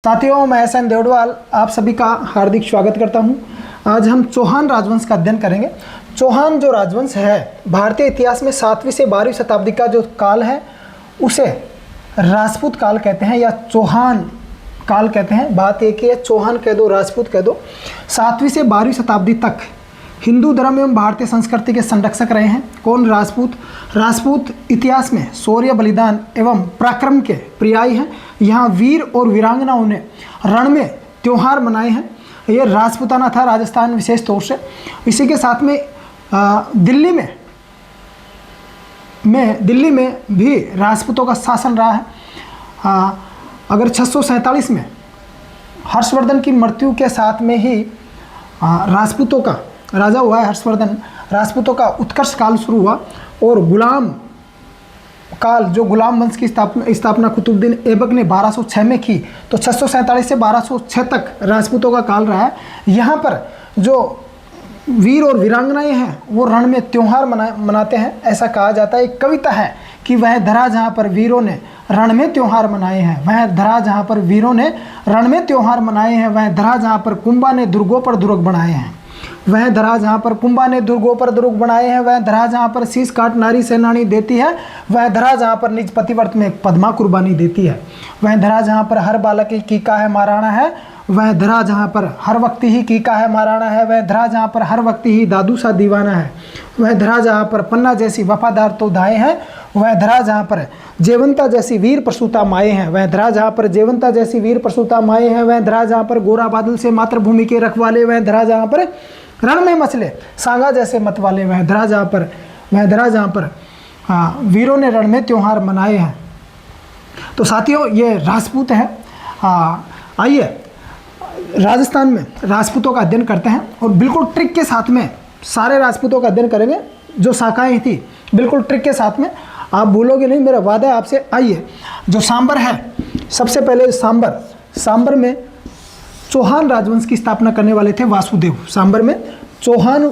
साथियों, मैं S N देवड़वाल आप सभी का हार्दिक स्वागत करता हूं। आज हम चौहान राजवंश का अध्ययन करेंगे। चौहान जो राजवंश है भारतीय इतिहास में 7वीं से 12वीं शताब्दी का जो काल है उसे राजपूत काल कहते हैं या चौहान काल कहते हैं। बात एक ही है, चौहान कह दो राजपूत कह दो। 7वीं से 12वीं शताब्दी तक हिंदू धर्म एवं भारतीय संस्कृति के संरक्षक रहे हैं। कौन? राजपूत। राजपूत इतिहास में शौर्य, बलिदान एवं पराक्रम के पर्याय हैं। यहाँ वीर और वीरांगनाओं ने रण में त्यौहार मनाए हैं। ये राजपूताना था राजस्थान विशेष तौर से। इसी के साथ में दिल्ली में भी राजपूतों का शासन रहा है। अगर 647 में हर्षवर्धन की मृत्यु के साथ में ही राजपूतों का राजा हुआ है हर्षवर्धन, राजपूतों का उत्कर्ष काल शुरू हुआ और गुलाम काल जो गुलाम वंश की स्थापना कुतुबुद्दीन ऐबक ने 1206 में की, तो 647 से 1206 तक राजपूतों का काल रहा है। यहाँ पर जो वीर और वीरांगनाएं हैं वो रण में त्यौहार मनाते हैं। ऐसा कहा जाता है, एक कविता है कि वह धरा जहाँ पर वीरों ने रण में त्यौहार मनाए हैं, वह धरा जहाँ पर वीरों ने रण में त्यौहार मनाए हैं, वह धरा जहाँ पर कुंभा ने दुर्गों पर दुर्ग बनाए हैं, वह धरा जहाँ पर कुंभा ने दुर्गों पर दुर्ग बनाए हैं, वह धरा जहाँ पर शीश काट नारी सेनानी देती है, वह धरा जहाँ पर निज पतिव्रत में पद्मा कुर्बानी देती है, वह धरा जहाँ पर हर बालक की कीका है महाराणा है, वह धरा जहाँ पर हर वक्त ही कीका है महाराणा है, वह धरा जहाँ पर हर वक्त ही दादू सा दीवाना है, वह धरा जहाँ पर पन्ना जैसी वफादार तो दाएँ हैं, वह धरा जहाँ पर जेवंता जैसी वीर प्रसूता माए हैं, वह धरा जहाँ पर जेवंता जैसी वीर प्रसूता माए हैं, वह धरा जहाँ पर गोरा बादल से मातृभूमि के रखवाले, वह धरा जहाँ पर रण में मचले सांगा जैसे मत वाले, वह धरा जहाँ पर वीरों ने रण में त्यौहार मनाए हैं। तो साथियों, ये राजपूत हैं। आइए राजस्थान में राजपूतों का अध्ययन करते हैं और बिल्कुल ट्रिक के साथ में सारे राजपूतों का अध्ययन करेंगे। जो शाखाएं थी बिल्कुल ट्रिक के साथ में, आप भूलोगे नहीं, मेरा वादा है आपसे। आइए, जो सांबर है, सबसे पहले सांबर में चौहान राजवंश की स्थापना करने वाले थे वासुदेव। सांबर में चौहान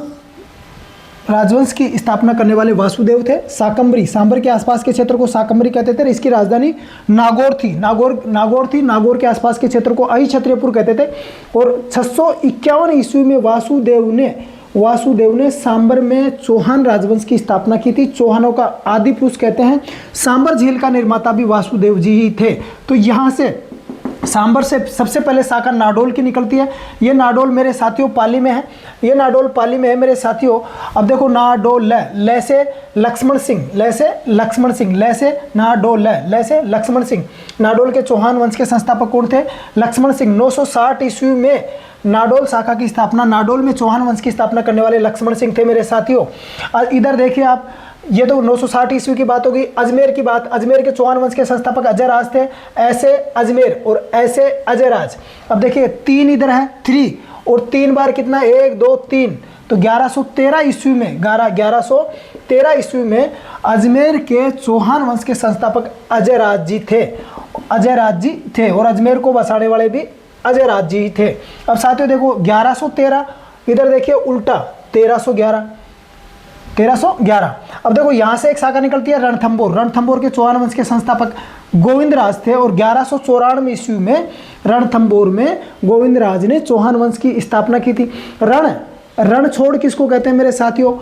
राजवंश की स्थापना करने वाले वासुदेव थे। साकंबरी, सांबर के आसपास के क्षेत्र को साकंबरी कहते थे। इसकी राजधानी नागौर थी। नागौर के आसपास के क्षेत्र को अहिक्षत्रियपुर कहते थे। और 651 ईस्वी में वासुदेव ने सांबर में चौहान राजवंश की स्थापना की थी। चौहानों का आदि पुरुष कहते हैं। सांबर झील का निर्माता भी वासुदेव जी ही थे। तो यहाँ से सांबर से सबसे पहले शाखा नाडोल की निकलती है। ये नाडोल मेरे साथियों पाली में है, ये नाडोल पाली में है मेरे साथियों। अब देखो, नाडोल ले से लक्ष्मण सिंह, ले से नाडोल ले से लक्ष्मण सिंह। नाडोल के चौहान वंश के संस्थापक कौन थे? लक्ष्मण सिंह। 960 ईस्वी में नाडोल शाखा की स्थापना, नाडोल में चौहान वंश की स्थापना करने वाले लक्ष्मण सिंह थे मेरे साथियों। इधर देखिए आप, ये तो 960 ईस्वी की बात होगी। अजमेर की बात, अजमेर के चौहान वंश के संस्थापक अजयराज थे। ऐसे अजमेर और ऐसे अजयराज। अब देखिए 3 इधर है, 3 और 3 बार कितना, 1 2 3, तो 1113 ईस्वी में 1113 ईस्वी में अजमेर के चौहान वंश के संस्थापक अजयराज जी थे और अजमेर को बसाने वाले भी अजयराज जी थे। अब साथियों देखो 1113, इधर देखिए उल्टा 1311। अब देखो यहाँ से एक शाखा निकलती है रणथंबोर के चौहान वंश के संस्थापक गोविंदराज थे और 1194 ईस्वी में रणथंबोर में गोविंदराज ने चौहान वंश की स्थापना की थी। रणछोड़ किसको कहते हैं मेरे साथियों?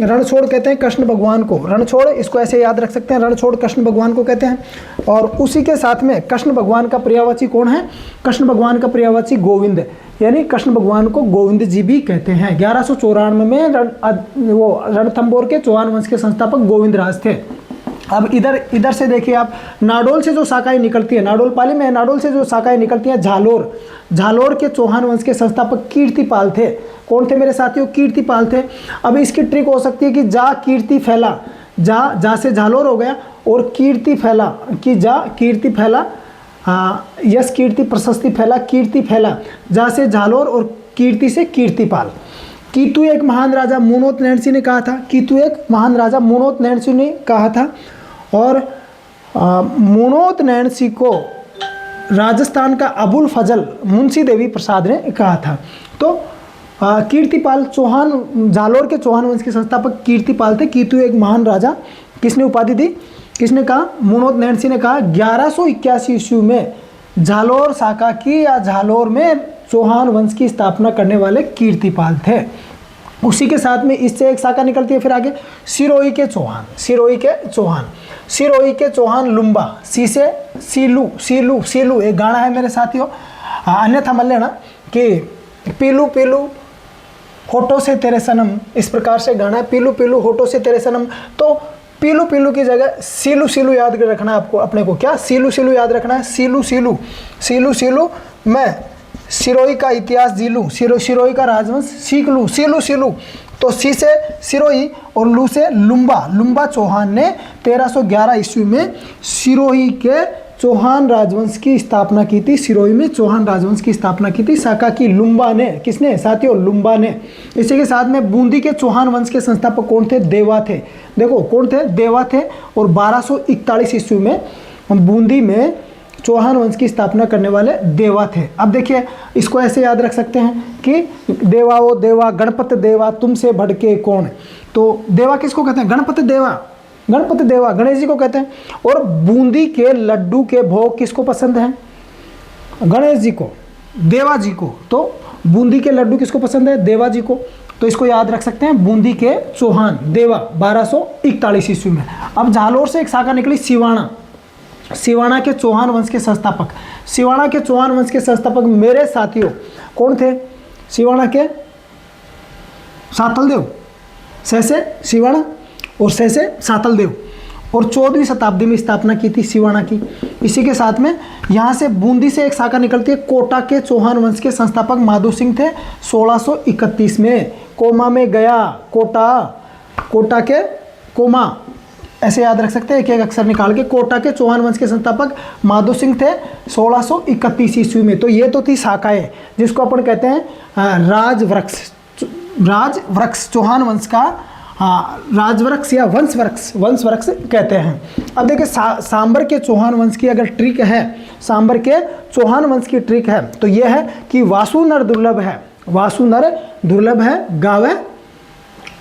रणछोड़ कहते हैं कृष्ण भगवान को। रणछोड़, इसको ऐसे याद रख सकते हैं, रणछोड़ कृष्ण भगवान को कहते हैं। और उसी के साथ में कृष्ण भगवान का पर्यायवाची कौन है? कृष्ण भगवान का पर्यायवाची गोविंद, यानी कृष्ण भगवान को गोविंद जी भी कहते हैं। 1194 में रणथंबोर के चौहान वंश के संस्थापक गोविंदराज थे। अब इधर से देखिए आप, नाडोल से जो शाखाएं निकलती है, नाडोल पाली में है, नाडोल से जो शाखाएं निकलती हैं झालोर के चौहान वंश के संस्थापक कीर्तिपाल थे। कौन थे मेरे साथियों? कीर्तिपाल थे। अब इसकी ट्रिक हो सकती है कि जा कीर्ति फैला, जा से झालोर हो गया और कीर्ति फैला, कि जा कीर्ति फैला, यश कीर्ति प्रशस्ति फैला, कीर्ति फैला, जा से झालोर और कीर्ति से कीर्तिपाल। कीतु एक महान राजा मुनोत नैणसी ने कहा था और मुनोत नैणसी को राजस्थान का अबुल फजल मुंशी देवी प्रसाद ने कहा था। तो कीर्तिपाल झालोर के चौहान वंश के संस्थापक कीर्तिपाल थे। कीतु एक महान राजा, किसने उपाधि दी? किसने कहा? मुनोद नैन्सी ने कहा 1181 ईस्वी में झालोर शाखा की या झालोर में चौहान वंश की स्थापना करने वाले कीर्तिपाल थे। उसी के साथ में इससे एक शाखा निकलती है फिर आगे, सिरोही के चौहान, सिरोही के चौहान, सिरोही के चौहान लुम्बा, सी से सीलू, सीलू सीलू एक गाना है मेरे साथियों। अन्यथा मान लेना कि पीलू पीलू होठों से तेरे सनम, इस प्रकार से गाना है, पीलू पीलू होठों से तेरे सनम। तो पीलू पीलू की जगह सीलू सीलू याद कर रखना है आपको, अपने को क्या सीलू सीलू याद रखना है, सीलू सीलू सीलू सीलू मैं सिरोही का इतिहास जी लूँ, सिरोही का राजवंश सीख लूँ, सीलू सीलू। तो सी से सिरोही और लू से लुम्बा, लुम्बा चौहान ने 1311 ईस्वी में सिरोही के चौहान राजवंश की स्थापना की थी। सिरोही में चौहान राजवंश की स्थापना की थी, शाखा की लुम्बा ने। किसने साथियों? लुम्बा ने। इसी के साथ में बूंदी के चौहान वंश के संस्थापक कौन थे? देवा थे। देखो कौन थे? देवा थे। और 1241 ईस्वी में बूंदी में चौहान वंश की स्थापना करने वाले देवा थे। अब देखिए इसको ऐसे याद रख सकते हैं कि देवा ओ देवा, गणपत देवा तुमसे भड़के कौन। तो देवा किसको कहते हैं? गणपत देवा, गणपति देवा गणेश जी को कहते हैं। और बूंदी के लड्डू के भोग किसको पसंद हैं? गणेश जी को, देवा जी को। तो बूंदी के लड्डू किसको पसंद है? देवा जी को। तो इसको याद रख सकते हैं, बूंदी के चौहान देवा 1241 ईस्वी में। अब झालोर से एक शाखा निकली सिवाना, सिवाना के चौहान वंश के संस्थापक, सिवाना के चौहान वंश के संस्थापक मेरे साथियों कौन थे? सिवाना के सातलदेव, से सिवाना और से सातलदेव। और 14वीं शताब्दी में स्थापना की थी सिवाना की। इसी के साथ में यहाँ से बूंदी से एक शाखा निकलती है, कोटा के चौहान वंश के संस्थापक माधो सिंह थे 1631 में। कोमा में गया, कोटा, कोटा के कोमा, ऐसे याद रख सकते हैं एक एक अक्षर निकाल के। कोटा के चौहान वंश के संस्थापक माधो सिंह थे 1631 ईस्वी में। तो ये तो थी शाखाएं जिसको अपन कहते हैं राजवृक्ष, राजवृक्ष चौहान वंश का राजवृक्ष या वंशवृक्ष कहते हैं। अब देखिए सांबर के चौहान वंश की अगर ट्रिक है, सांबर के चौहान वंश की ट्रिक है तो यह है कि वासु नर दुर्लभ है, वासु नर दुर्लभ है, गावे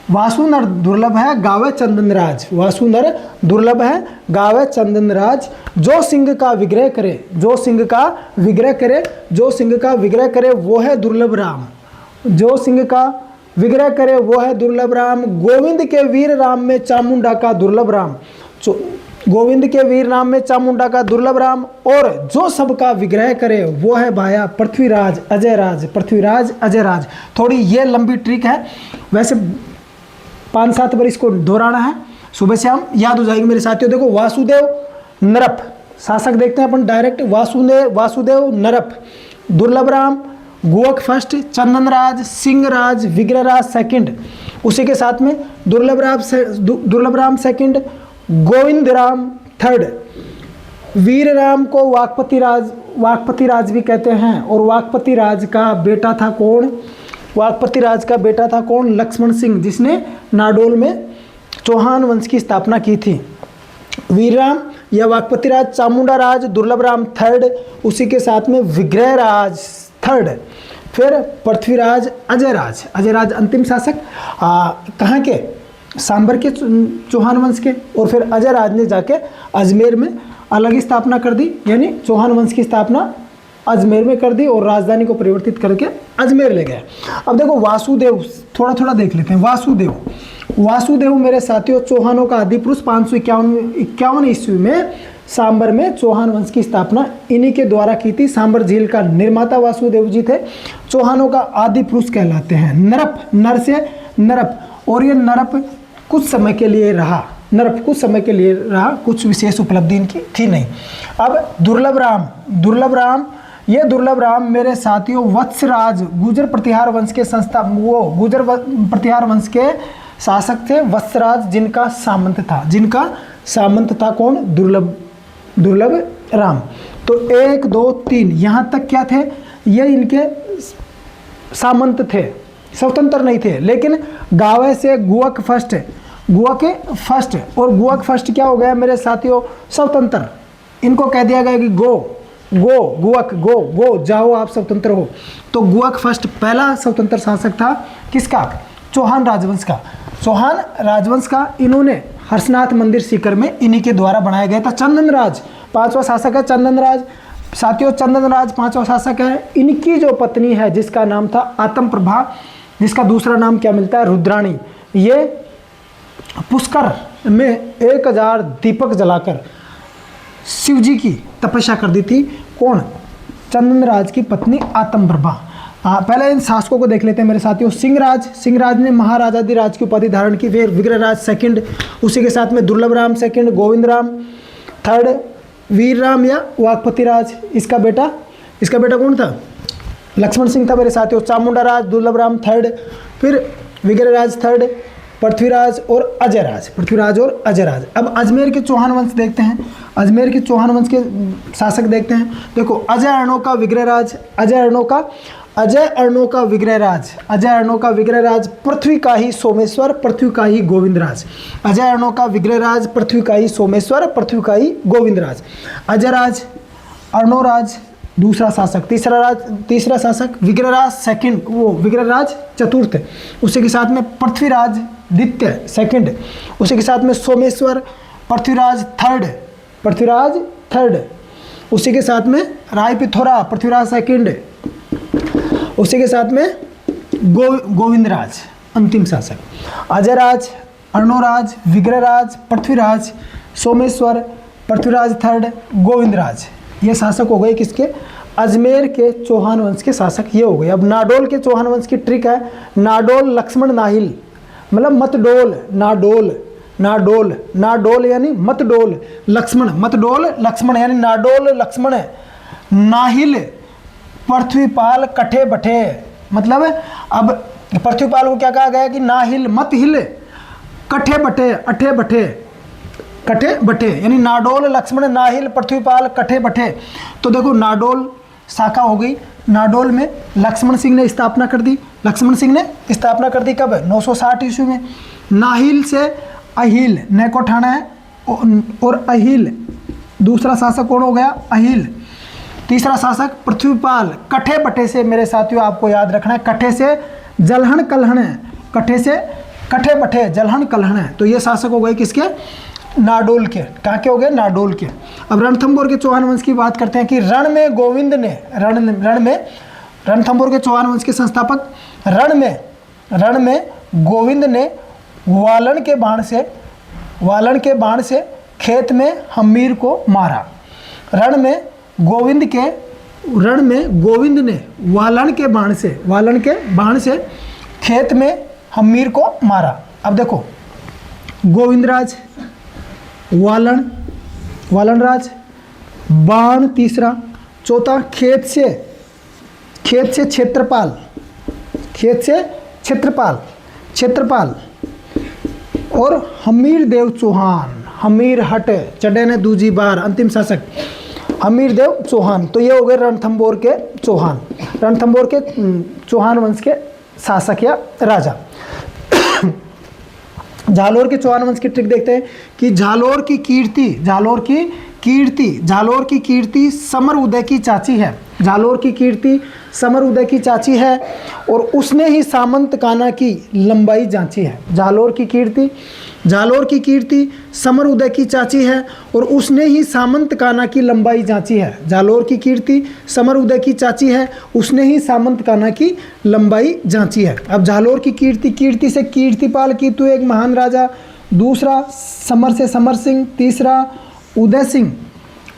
वासु नर दुर्लभ है, गावे चंदनराज, वासु नर दुर्लभ है, गावे चंदनराज। जो सिंह का विग्रह करे, जो सिंह का विग्रह करे, जो सिंह का विग्रह करे वो है दुर्लभ राम, जो सिंह का विग्रह करे वो है दुर्लभ राम। गोविंद के वीर राम में चामुंडा का दुर्लभ राम, गोविंद के वीर नाम में चामुंडा का दुर्लभ राम। और जो सबका विग्रह करे वो है भाया पृथ्वीराज अजयराज, पृथ्वीराज अजयराज। थोड़ी ये लंबी ट्रिक है, वैसे 5-7 बार इसको दोहराना है, सुबह शाम याद हो जाएगी मेरे साथियों। देखो वासुदेव नरप शासक देखते हैं अपन डायरेक्ट, वासुदेव नरप, दुर्लभ राम, गुवक फर्स्ट, चंदनराज, सिंहराज, विग्रहराज सेकंड। उसी के साथ में दुर्लभ राम सेकंड, गोविंद राम थर्ड। वीर राम को वाकपति राज भी कहते हैं। और वाकपति राज का बेटा था कौन? वाकपति राज का बेटा था कौन? लक्ष्मण सिंह, जिसने नाडोल में चौहान वंश की स्थापना की थी। वीरराम या वाकपति राज, चामुंडा राज, दुर्लभ राम थर्ड, उसी के साथ में विग्रह राज थर्ड, फिर पृथ्वीराज अजयराज, अजयराज अंतिम शासक कहाँ के? सांबर के चौहान वंश के। और फिर अजयराज ने जाके अजमेर में अलग ही स्थापना कर दी, यानी चौहान वंश की स्थापना अजमेर में कर दी और राजधानी को परिवर्तित करके अजमेर ले गए। अब देखो वासुदेव, थोड़ा थोड़ा देख लेते हैं। वासुदेव मेरे साथियों चौहानों का आदि पुरुष 551 ईस्वी में सांबर में चौहान वंश की स्थापना इन्हीं के द्वारा की थी। सांबर झील का निर्माता वासुदेव जी थे, चौहानों का आदि पुरुष कहलाते हैं। नरप, नर से नरप, और ये नरप कुछ समय के लिए रहा, नरप कुछ समय के लिए रहा, कुछ विशेष उपलब्धि इनकी थी नहीं। अब दुर्लभ राम, ये दुर्लभ राम मेरे साथियों वत्सराज गुजर प्रतिहार वंश के गुजर प्रतिहार वंश के शासक थे। वत्सराज जिनका सामंत था कौन? दुर्लभ राम। तो 1 2 3 यहाँ तक क्या थे? ये इनके सामंत थे, स्वतंत्र नहीं थे। लेकिन गावे से गुवक फर्स्ट, और गुवक फर्स्ट क्या हो गया मेरे साथियों? स्वतंत्र। इनको कह दिया गया कि गो जाओ, आप स्वतंत्र हो। तो गुवक फर्स्ट पहला स्वतंत्र शासक था किसका? चौहान राजवंश का। चौहान राजवंश का इन्होंने हर्षनाथ मंदिर सीकर में इन्हीं के द्वारा बनाया गया था। चंदनराज पांचवा शासक है, चंदनराज। साथियों चंदनराज पांचवा शासक है। इनकी जो पत्नी है जिसका नाम था आत्म प्रभा, जिसका दूसरा नाम क्या मिलता है, रुद्राणी, ये पुष्कर में 1000 दीपक जलाकर शिव जी की तपस्या कर दी थी। कौन, चंदनराज की पत्नी आत्म प्रभा। पहले इन शासकों को देख लेते हैं मेरे साथियों। सिंहराज, सिंहराज ने महाराजाधिराज की उपाधि धारण की। फिर विग्रहराज सेकंड, उसी के साथ में दुर्लभ राम सेकंड, गोविंद राम थर्ड, वीर राम या वाघपति राज इसका बेटा कौन था, लक्ष्मण सिंह था मेरे साथियों। चामुंडा राज, दुर्लभ राम थर्ड, फिर विग्रहराज थर्ड, पृथ्वीराज और अजयराज, पृथ्वीराज और अजयराज। अब अजमेर के चौहान वंश देखते हैं, अजमेर के चौहान वंश के शासक देखते हैं। देखो अजय अर्णों का विग्रहराज, अजय अर्णों का विग्रहराज, अजय अर्णों का विग्रहराज, पृथ्वी का ही सोमेश्वर, पृथ्वी का ही गोविंदराज। अजय अर्णों का विग्रहराज, पृथ्वी का ही सोमेश्वर, पृथ्वी का ही गोविंदराज। अजयराज, अर्णोराज दूसरा शासक, तीसरा शासक विग्रहराज सेकंड, वो विग्रहराज चतुर्थ, उसी के साथ में पृथ्वीराज द्वितीय सेकंड, उसी के साथ में सोमेश्वर, पृथ्वीराज थर्ड, उसी के साथ में राय पिथौरा, पृथ्वीराज सेकंड, उसी के साथ में गोविंदराज अंतिम शासक। अजयराज, अर्णोराज, विग्रहराज, पृथ्वीराज, सोमेश्वर, पृथ्वीराज थर्ड, गोविंदराज, ये शासक हो गए किसके, अजमेर के चौहान वंश के शासक ये हो गए। अब नाडोल के चौहान वंश की ट्रिक है, नाडोल लक्ष्मण नाहिल, मतलब मतडोल, नाडोल यानी मतडोल, लक्ष्मण यानी नाडोल लक्ष्मण, नाहिल पृथ्वीपाल कठे बठे, मतलब अब पृथ्वीपाल को क्या कहा गया कि नाहिल मत हिल, कठे बठे यानी नाडोल लक्ष्मण नाहिल पृथ्वीपाल कठे बठे। तो देखो नाडोल शाखा हो गई, नाडोल में लक्ष्मण सिंह ने स्थापना कर दी, कब, 960 ईस्वी में। नाहिल से अहिल, न को ठाना है, और अहिल दूसरा शासक कौन हो गया, अहिल। तीसरा शासक पृथ्वीपाल, कठे बठे से मेरे साथियों आपको याद रखना है, कठे से जलहन कलहन है, कठे बठे जलहन कलहन है। तो ये शासक हो गए किसके, नाडोल के। कहाँ के हो गए, नाडोल के। अब रणथंभौर के चौहान वंश की बात करते हैं कि रणथंभौर के चौहान वंश के संस्थापक रण में गोविंद ने वालन के बाण से खेत में हम्मीर को मारा। रण में गोविंद ने वालन के बाण से खेत में हम्मीर को मारा। अब देखो गोविंदराज, वालनराज, बाण तीसरा, चौथा खेत से क्षेत्रपाल और हमीर देव चौहान, हमीर हट चढ़े ने दूजी बार, अंतिम शासक हमीर देव चौहान। तो ये हो गए रणथंभौर के चौहान वंश के शासक या राजा। झालोर के चौहान वंश की ट्रिक देखते हैं कि झालोर की कीर्ति समर उदय की चाची है, और उसने ही सामंत काना की लंबाई जांची है। झालोर की कीर्ति समर उदय की चाची है और उसने ही सामंत काना की लंबाई जांची है। झालोर की कीर्ति समर उदय की चाची है, उसने ही सामंत काना की लंबाई जांची है। अब झालोर की कीर्ति से कीर्तिपाल की तो एक महान राजा, दूसरा समर से समर सिंह, तीसरा उदय सिंह,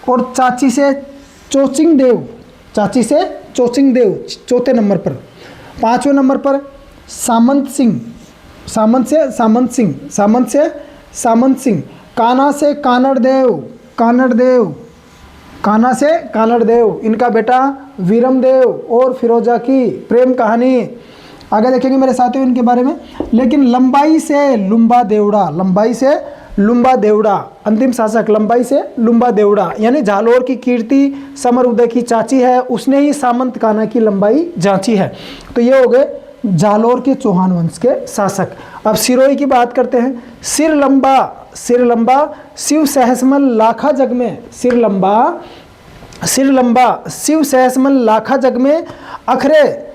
और चाची से चोचिंग देव चौथे नंबर पर। पाँचवें नंबर पर सामंत सिंह, काना से कानड़ देव, इनका बेटा वीरम देव और फिरोजा की प्रेम कहानी। आगे देखेंगे मेरे साथियों इनके बारे में। लेकिन लंबाई से लुम्बा देवड़ा अंतिम शासक, लंबाई से लुम्बा देवड़ा, यानी झालोर की कीर्ति समर उदय की चाची है, उसने ही सामंत काना की लंबाई जांची है। तो ये हो गए झालोर के चौहान वंश के शासक। अब सिरोही की बात करते हैं। सिर लंबा शिव सहस्मल लाखा जग में, सिर लंबा शिव सहस्मल लाखा जग में अखरे,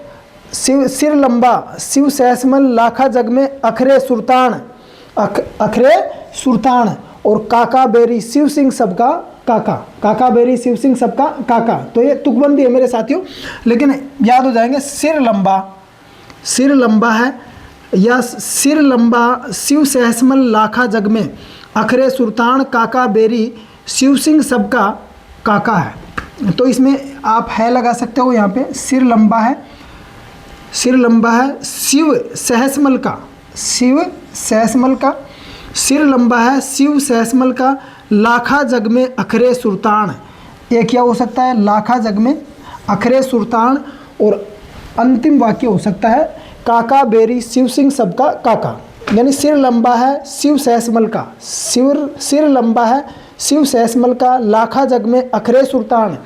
सिर लंबा शिव सहस्मल लाखा जग में अखरे सुल्तान, अखरे सुल्तान और काका बेरी शिव सिंह सबका काका, काका बेरी शिव सिंह सबका काका। तो ये तुकबंदी है मेरे साथियों, लेकिन याद हो जाएंगे। सिर लंबा है, या सिर लंबा शिव सहस्मल लाखा जग में, अखरे सुल्तान काका बेरी शिव सिंह सबका काका है। तो इसमें आप है लगा सकते हो यहाँ पे। सिर लंबा है शिव सहस्मल का, शिव सहस्मल का सिर लंबा है, शिव सहस्मल का लाखा जग में अखरे सुल्तान। ये क्या हो सकता है? लाखा जग में अखरे सुल्तान। और अंतिम वाक्य हो सकता है काका बेरी शिव सिंह सबका काका। यानी सिर लंबा है शिव सहस्मल का, सिर लंबा है शिव सहस्मल का, लाखा जग में अखरे सुल्तान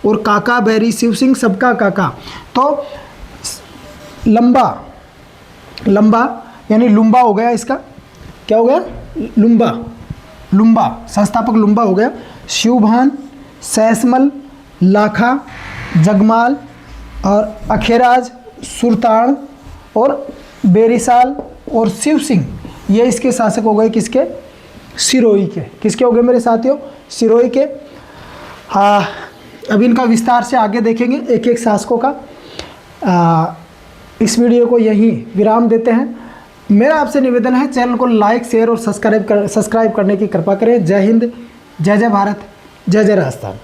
और काका बेरी शिव सिंह सबका काका। तो लंबा यानी लुम्बा हो गया, इसका क्या हो गया? लुम्बा, संस्थापक लुम्बा हो गया। शिवभान, सहस्मल, लाखा, जगमाल और अखेराज, सुल्तान और बेरीसाल और शिव सिंह, ये इसके शासक हो गए। किसके? सिरोही के। किसके हो गए मेरे साथियों? सिरोही के। अब इनका विस्तार से आगे देखेंगे एक एक शासकों का। इस वीडियो को यहीं विराम देते हैं। मेरा आपसे निवेदन है, चैनल को लाइक, शेयर और सब्सक्राइब करने की कृपा करें। जय हिंद, जय जय भारत, जय जय राजस्थान।